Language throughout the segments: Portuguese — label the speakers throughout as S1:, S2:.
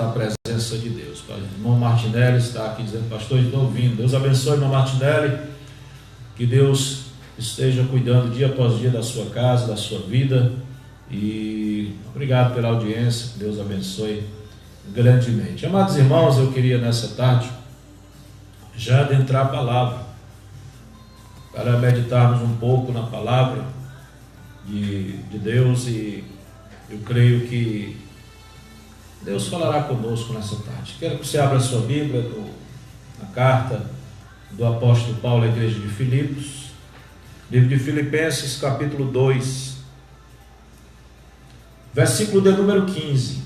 S1: na presença de Deus. O irmão Martinelli está aqui dizendo: pastor, estou ouvindo. Deus abençoe, irmão Martinelli. Que Deus esteja cuidando dia após dia da sua casa, da sua vida. E obrigado pela audiência. Que Deus abençoe grandemente. Amados irmãos, eu queria nessa tarde já adentrar a palavra, para meditarmos um pouco na palavra de Deus, e eu creio que Deus falará conosco nessa tarde. Quero que você abra a sua Bíblia na carta do apóstolo Paulo à igreja de Filipos, livro de Filipenses, capítulo 2, versículo de número 15.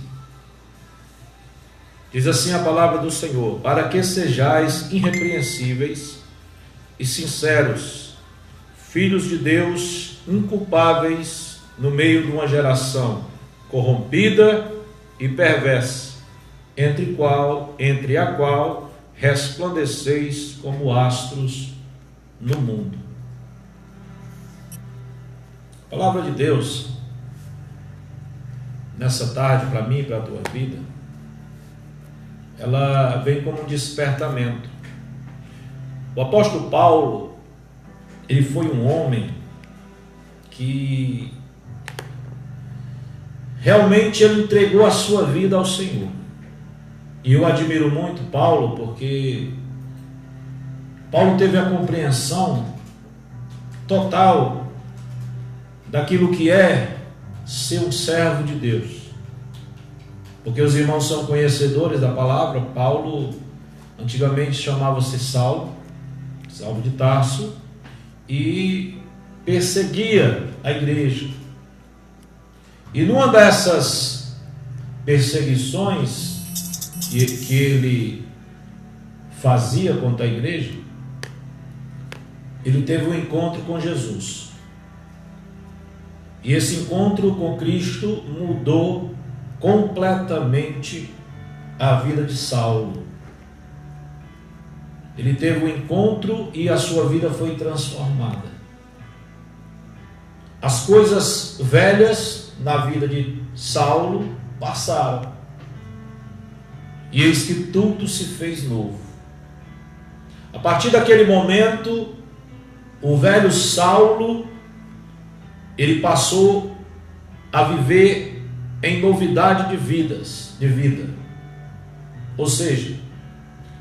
S1: Diz assim a palavra do Senhor: para que sejais irrepreensíveis e sinceros, filhos de Deus, inculpáveis no meio de uma geração corrompida e perversa, entre a qual resplandeceis como astros no mundo. A palavra de Deus nessa tarde, para mim e para a tua vida, ela vem como um despertamento. O apóstolo Paulo, ele foi um homem que realmente ele entregou a sua vida ao Senhor. E eu admiro muito Paulo, porque Paulo teve a compreensão total daquilo que é ser um servo de Deus. Porque os irmãos são conhecedores da palavra. Paulo antigamente chamava-se Saulo de Tarso, e perseguia a igreja. E numa dessas perseguições que ele fazia contra a igreja, ele teve um encontro com Jesus. E esse encontro com Cristo mudou completamente a vida de Saulo. Ele teve um encontro e a sua vida foi transformada. As coisas velhas na vida de Saulo passaram, e eis que tudo se fez novo. A partir daquele momento, o velho Saulo, ele passou a viver em novidade de vida. Ou seja,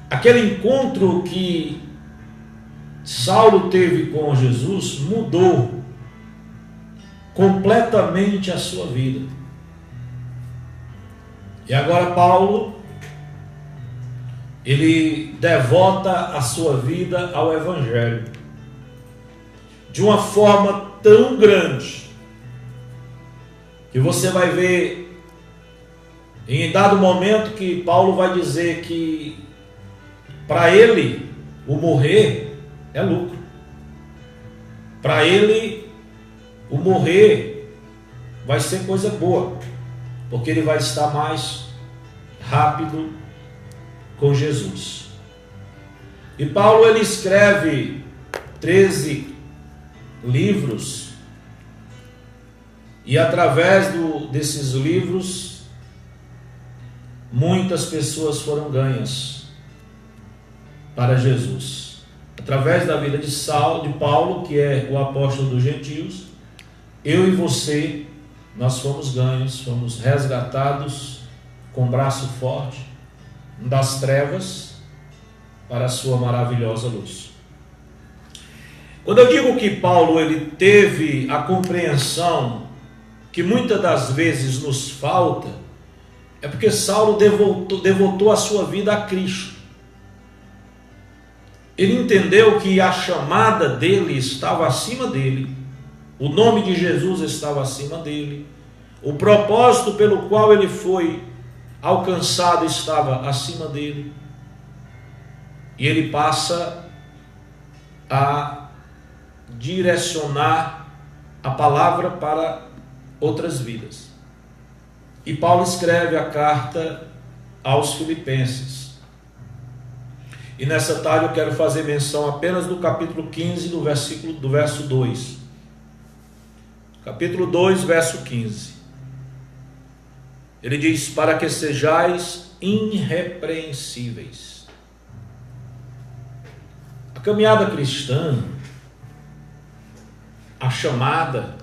S1: aquele encontro que Saulo teve com Jesus mudou completamente a sua vida. E agora Paulo, ele devota a sua vida ao Evangelho de uma forma tão grande, que você vai ver em dado momento que Paulo vai dizer que para ele o morrer é lucro. Para ele o morrer vai ser coisa boa, porque ele vai estar mais rápido com Jesus. E Paulo, ele escreve 13 livros, e através desses livros muitas pessoas foram ganhas para Jesus. Através da vida de Paulo, que é o apóstolo dos gentios, eu e você, nós fomos ganhos, fomos resgatados com braço forte das trevas para a sua maravilhosa luz. Quando eu digo que Paulo, ele teve a compreensão que muitas das vezes nos falta, é porque Saulo devotou a sua vida a Cristo. Ele entendeu que a chamada dele estava acima dele, o nome de Jesus estava acima dele, o propósito pelo qual ele foi alcançado estava acima dele, e ele passa a direcionar a palavra para outras vidas. E Paulo escreve a carta aos Filipenses. E nessa tarde eu quero fazer menção apenas do capítulo 15, do verso 2. Capítulo 2, verso 15. Ele diz: para que sejais irrepreensíveis. A caminhada cristã, a chamada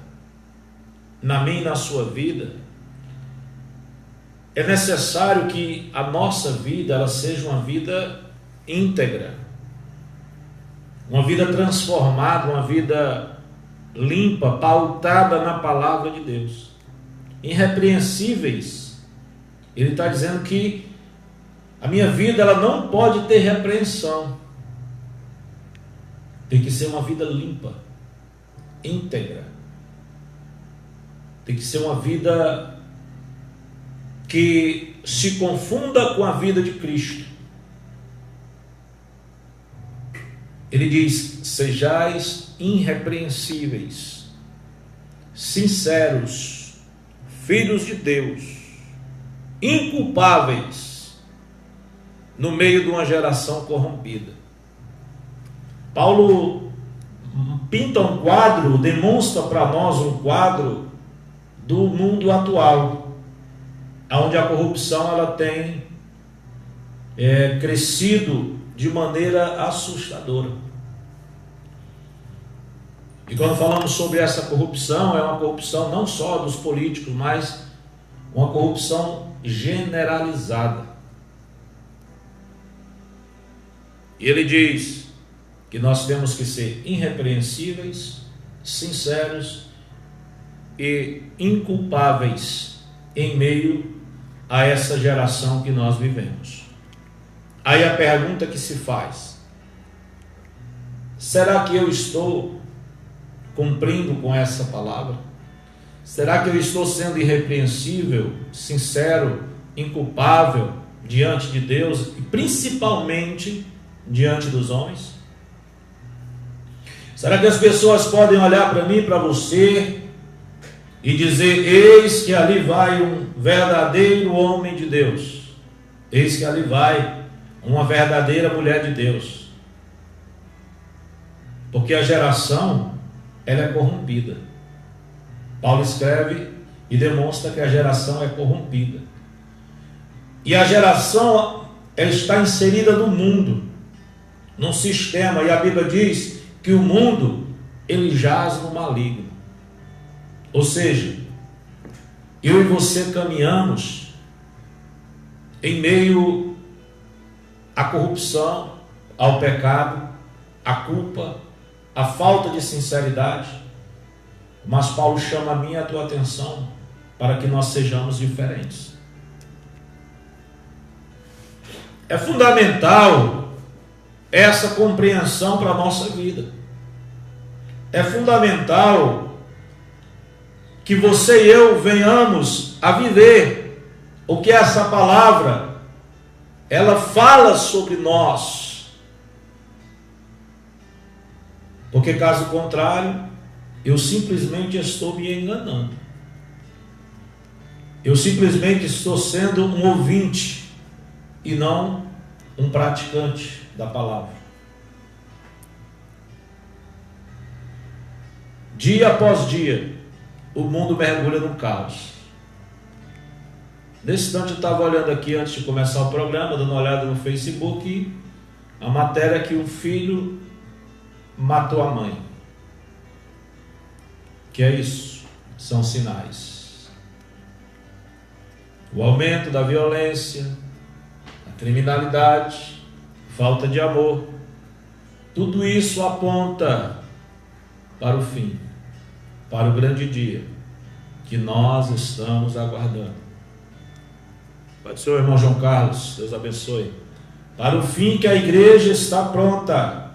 S1: na minha e na sua vida, é necessário que a nossa vida ela seja uma vida íntegra, uma vida transformada, uma vida limpa, pautada na palavra de Deus. Irrepreensíveis, ele está dizendo que a minha vida ela não pode ter repreensão, tem que ser uma vida limpa, íntegra, tem que ser uma vida que se confunda com a vida de Cristo. Ele diz: sejais irrepreensíveis, sinceros, filhos de Deus, inculpáveis no meio de uma geração corrompida. Paulo pinta um quadro, demonstra para nós um quadro do mundo atual, onde a corrupção ela tem crescido de maneira assustadora. E quando falamos sobre essa corrupção, é uma corrupção não só dos políticos, mas uma corrupção generalizada. E ele diz que nós temos que ser irrepreensíveis, sinceros e inculpáveis em meio a essa geração que nós vivemos. Aí a pergunta que se faz: será que eu estou cumprindo com essa palavra? Será que eu estou sendo irrepreensível, sincero, inculpável diante de Deus e principalmente diante dos homens? Será que as pessoas podem olhar para mim, para você e dizer: eis que ali vai um verdadeiro homem de Deus, eis que ali vai uma verdadeira mulher de Deus? Porque a geração ela é corrompida. Paulo escreve e demonstra que a geração é corrompida. E a geração está inserida no mundo, num sistema, e a Bíblia diz que o mundo ele jaz no maligno. Ou seja, eu e você caminhamos em meio à corrupção, ao pecado, à culpa, à falta de sinceridade. Mas Paulo chama a minha e a tua atenção para que nós sejamos diferentes. É fundamental essa compreensão para a nossa vida. É fundamental que você e eu venhamos a viver o que essa palavra ela fala sobre nós. Porque caso contrário, eu simplesmente estou me enganando. Eu simplesmente estou sendo um ouvinte e não um praticante da palavra. Dia após dia, o mundo mergulha no caos. Nesse instante eu estava olhando aqui antes de começar o programa, dando uma olhada no Facebook, a matéria que um filho matou a mãe. Que é isso? São sinais. O aumento da violência, a criminalidade, falta de amor, tudo isso aponta para o fim, para o grande dia que nós estamos aguardando. Pode ser o irmão João Carlos, Deus abençoe. Para o fim que a igreja está pronta,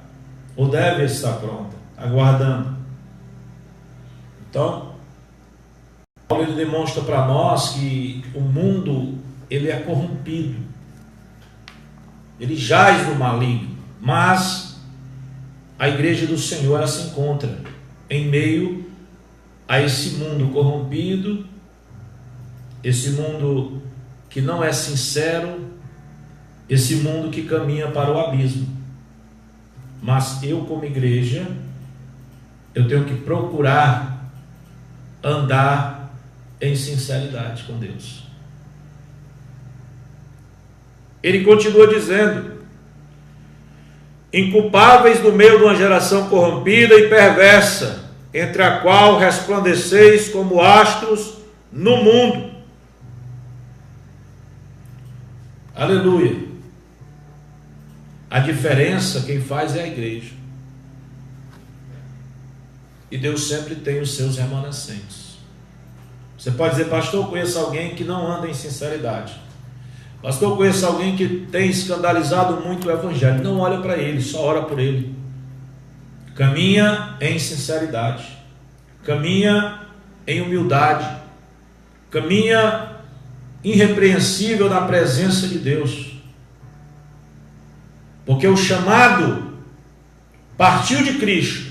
S1: ou deve estar pronta, aguardando. Então, Paulo ele demonstra para nós que o mundo ele é corrompido, ele jaz no maligno, mas a igreja do Senhor ela se encontra em meio a esse mundo corrompido, esse mundo que não é sincero, esse mundo que caminha para o abismo. Mas eu, como igreja, eu tenho que procurar andar em sinceridade com Deus. Ele continua dizendo: inculpáveis no meio de uma geração corrompida e perversa, entre a qual resplandeceis como astros no mundo. Aleluia. A diferença quem faz é a igreja. E Deus sempre tem os seus remanescentes. Você pode dizer: pastor, eu conheço alguém que não anda em sinceridade. Pastor, eu conheço alguém que tem escandalizado muito o evangelho. Não olha para ele, só ora por ele. Caminha em sinceridade. Caminha em humildade. Caminha irrepreensível na presença de Deus. Porque o chamado partiu de Cristo.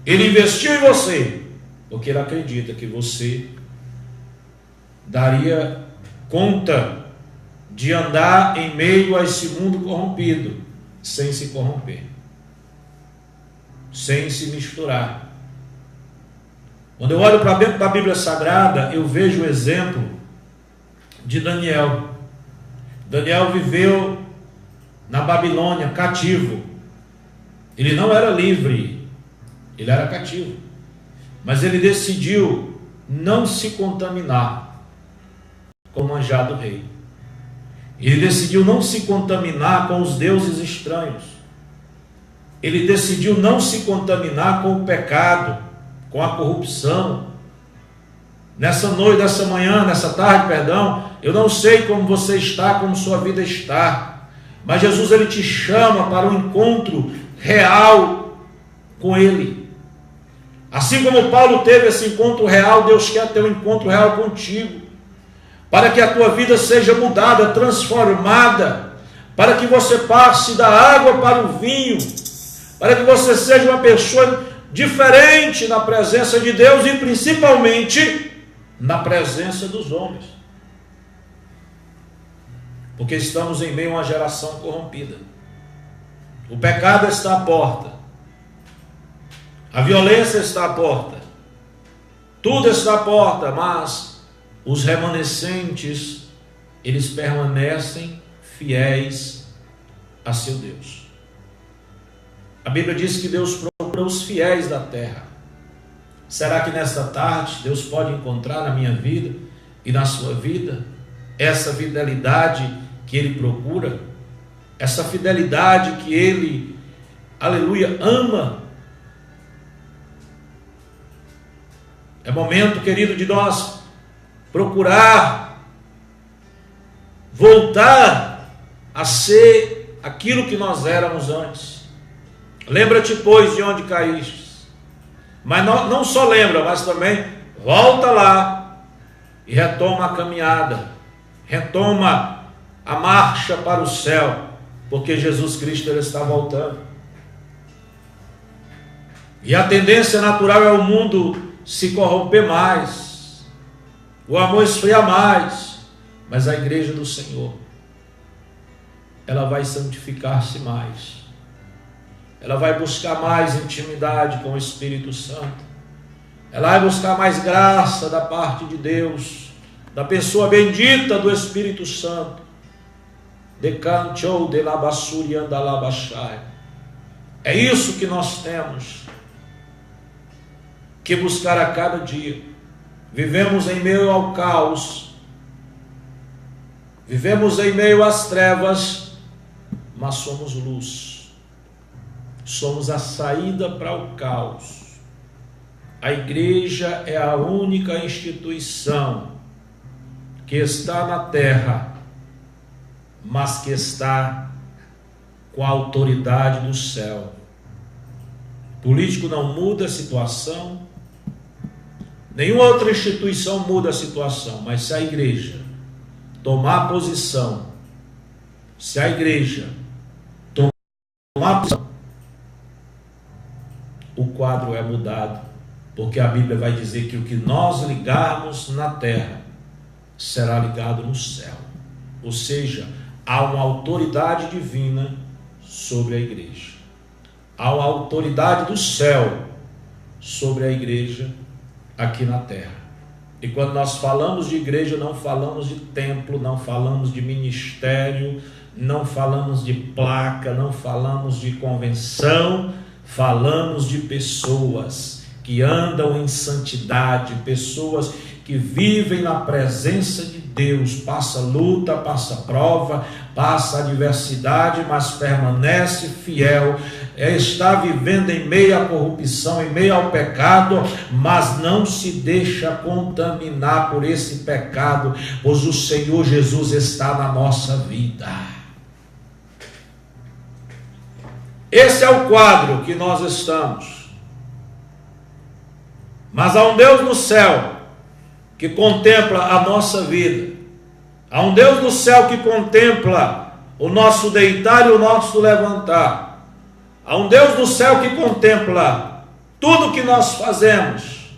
S1: Ele investiu em você, porque ele acredita que você daria conta de andar em meio a esse mundo corrompido, sem se corromper, sem se misturar. Quando eu olho para dentro da Bíblia Sagrada, eu vejo o exemplo de Daniel. Daniel viveu na Babilônia, cativo. Ele não era livre, ele era cativo. Mas ele decidiu não se contaminar com o manjar do rei. Ele decidiu não se contaminar com os deuses estranhos. Ele decidiu não se contaminar com o pecado, com a corrupção. Nessa noite, nessa manhã, nessa tarde, perdão, eu não sei como você está, como sua vida está, mas Jesus, ele te chama para um encontro real com ele. Assim como Paulo teve esse encontro real, Deus quer ter um encontro real contigo, para que a tua vida seja mudada, transformada, para que você passe da água para o vinho, para que você seja uma pessoa diferente na presença de Deus e principalmente na presença dos homens. Porque estamos em meio a uma geração corrompida. O pecado está à porta. A violência está à porta. Tudo está à porta, mas os remanescentes, eles permanecem fiéis a seu Deus. A Bíblia diz que Deus procura os fiéis da terra. Será que nesta tarde Deus pode encontrar na minha vida e na sua vida essa fidelidade que Ele procura? Essa fidelidade que Ele, aleluia, ama? É momento, querido, de nós procurar voltar a ser aquilo que nós éramos antes. Lembra-te, pois, de onde caíste. Mas não só lembra, mas também volta lá e retoma a caminhada, retoma a marcha para o céu, porque Jesus Cristo, ele está voltando. E a tendência natural é o mundo se corromper mais, o amor esfriar mais, mas a igreja do Senhor, ela vai santificar-se mais. Ela vai buscar mais intimidade com o Espírito Santo. Ela vai buscar mais graça da parte de Deus, da pessoa bendita do Espírito Santo. Decantou de labassuri andalabachai. É isso que nós temos que buscar a cada dia. Vivemos em meio ao caos, vivemos em meio às trevas, mas somos luz. Somos a saída para o caos. A igreja é a única instituição que está na terra, mas que está com a autoridade do céu. O político não muda a situação, nenhuma outra instituição muda a situação, mas se a igreja tomar posição, se a igreja tomar posição, o quadro é mudado, porque a Bíblia vai dizer que o que nós ligarmos na terra será ligado no céu. Ou seja, há uma autoridade divina sobre a igreja. Há uma autoridade do céu sobre a igreja aqui na terra. E quando nós falamos de igreja, não falamos de templo, não falamos de ministério, não falamos de placa, não falamos de convenção, falamos de pessoas que andam em santidade, pessoas que vivem na presença de Deus, passa luta, passa prova, passa adversidade, mas permanece fiel, está vivendo em meio à corrupção, em meio ao pecado, mas não se deixa contaminar por esse pecado, pois o Senhor Jesus está na nossa vida. Esse é o quadro que nós estamos. Mas há um Deus no céu que contempla a nossa vida. Há um Deus no céu que contempla o nosso deitar e o nosso levantar. Há um Deus no céu que contempla tudo que nós fazemos.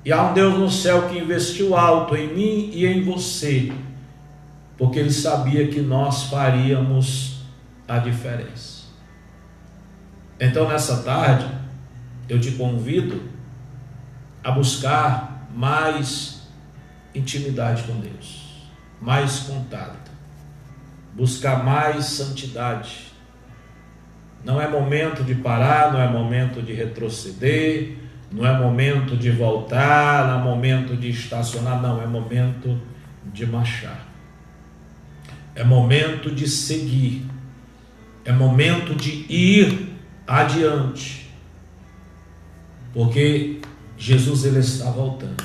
S1: E há um Deus no céu que investiu alto em mim e em você, porque Ele sabia que nós faríamos a diferença. Então, nessa tarde, eu te convido a buscar mais intimidade com Deus, mais contato, buscar mais santidade. Não é momento de parar, não é momento de retroceder, não é momento de voltar, não é momento de estacionar, não, é momento de marchar. É momento de seguir, é momento de ir adiante, porque Jesus, Ele está voltando.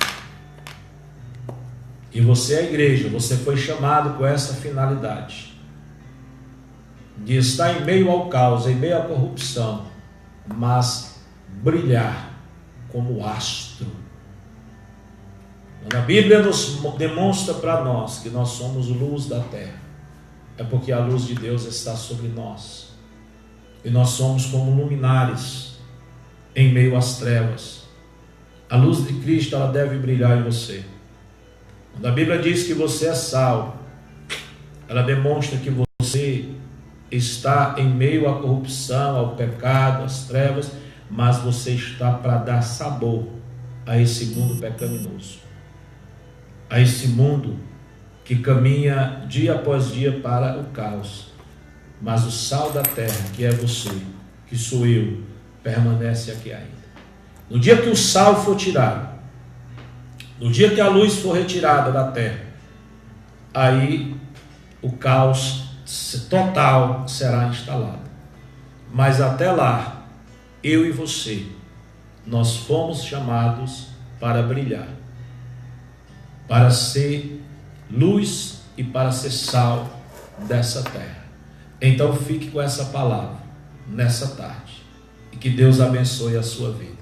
S1: E você é a igreja, você foi chamado com essa finalidade, de estar em meio ao caos, em meio à corrupção, mas brilhar como astro. Quando a Bíblia nos demonstra para nós que nós somos luz da terra, é porque a luz de Deus está sobre nós, e nós somos como luminares em meio às trevas. A luz de Cristo, ela deve brilhar em você. Quando a Bíblia diz que você é sal, ela demonstra que você está em meio à corrupção, ao pecado, às trevas, mas você está para dar sabor a esse mundo pecaminoso, a esse mundo que caminha dia após dia para o caos. Mas o sal da terra, que é você, que sou eu, permanece aqui ainda. No dia que o sal for tirado, no dia que a luz for retirada da terra, aí o caos total será instalado. Mas até lá, eu e você, nós fomos chamados para brilhar, para ser luz e para ser sal dessa terra. Então fique com essa palavra nessa tarde, e que Deus abençoe a sua vida,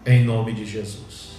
S1: em nome de Jesus.